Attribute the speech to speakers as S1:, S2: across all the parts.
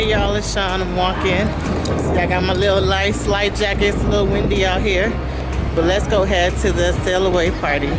S1: Hey y'all, it's Sean. I'm walking. I got my little light jacket. It's a little windy out here. But let's go head to the sail away party.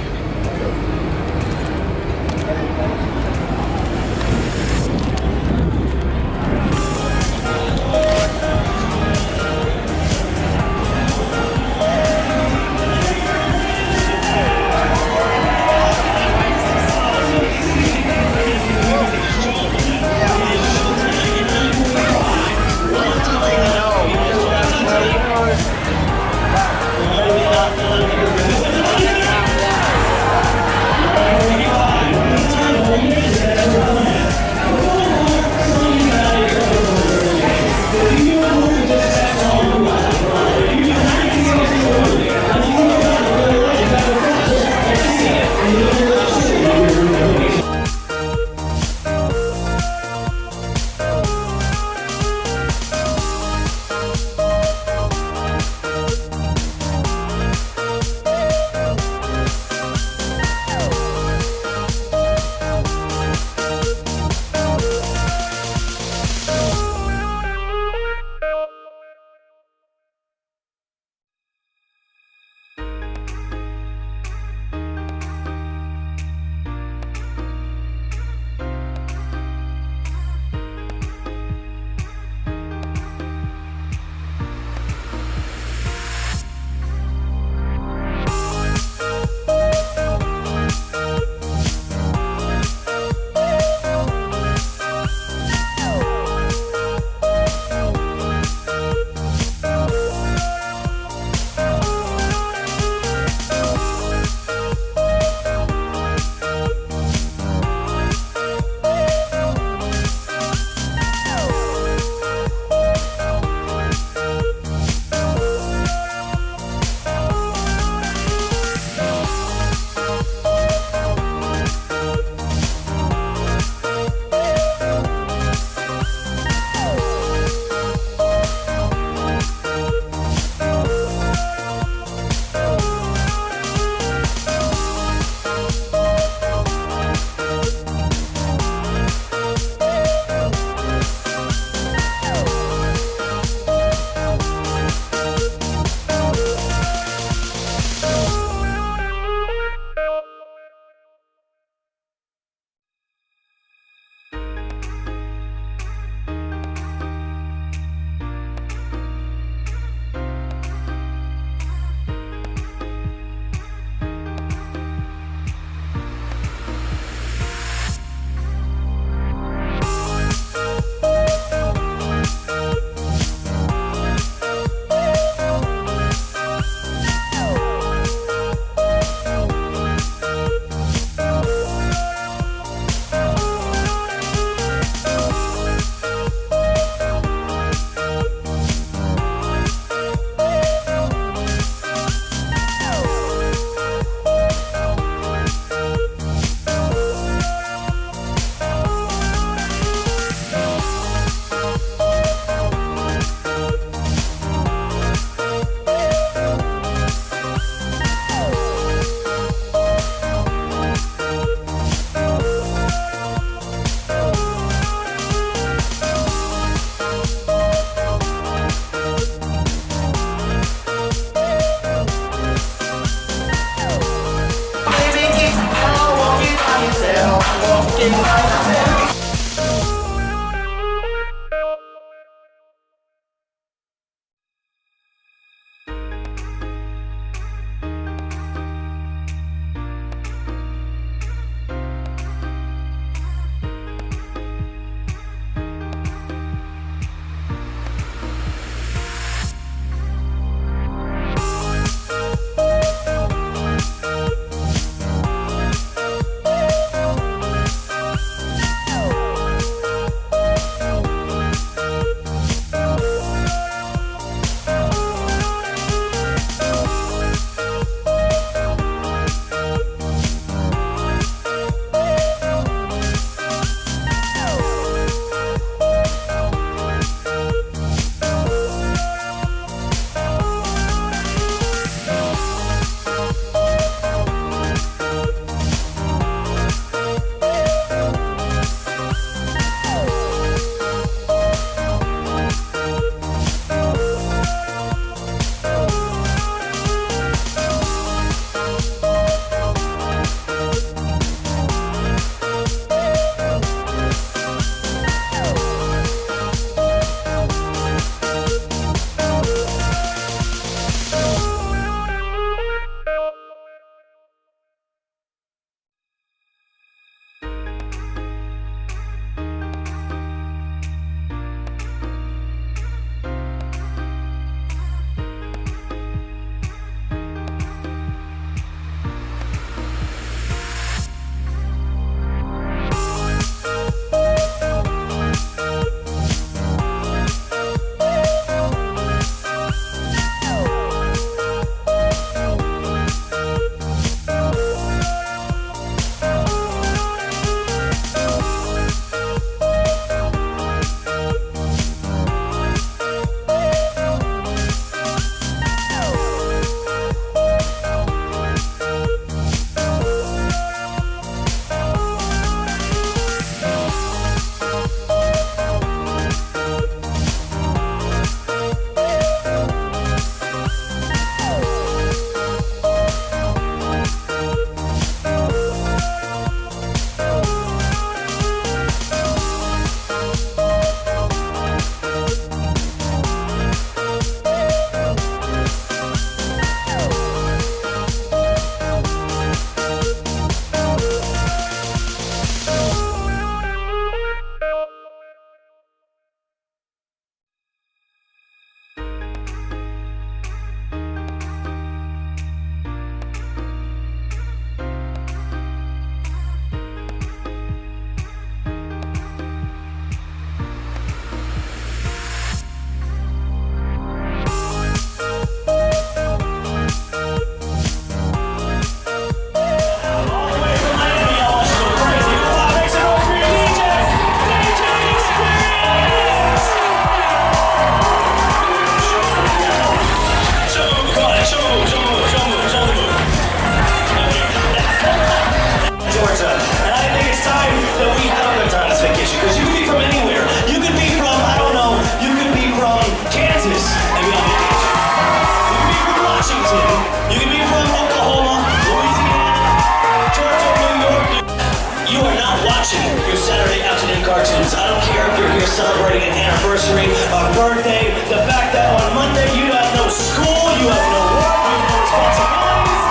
S2: birthday, the fact that on Monday you have no school, you have no work, you have no responsibilities.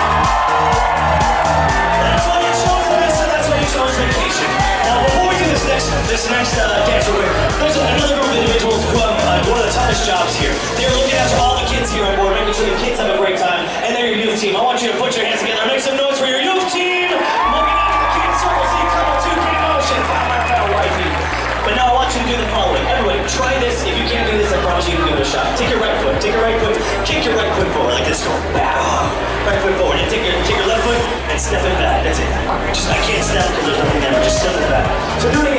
S2: That's why you chose this, and that's why you chose vacation. Now, before we do this next dance real quick, there's another group of individuals who have one of the toughest jobs here. They're looking after all the kids here on board, making sure the kids have a great time, and they're your youth team. I want you to put your hands together and make some noise for your youth team. Looking after the kids, circle C, come on, 2K motion, wifey. But now I want you to do the following. Everybody, try this. If you can't do this, I promise you can give it a shot. Take your right foot, kick your right foot forward like this. Go back. Right foot forward. And take your left foot and step it back. That's it. I can't step because there's nothing there. Just step it back. So do it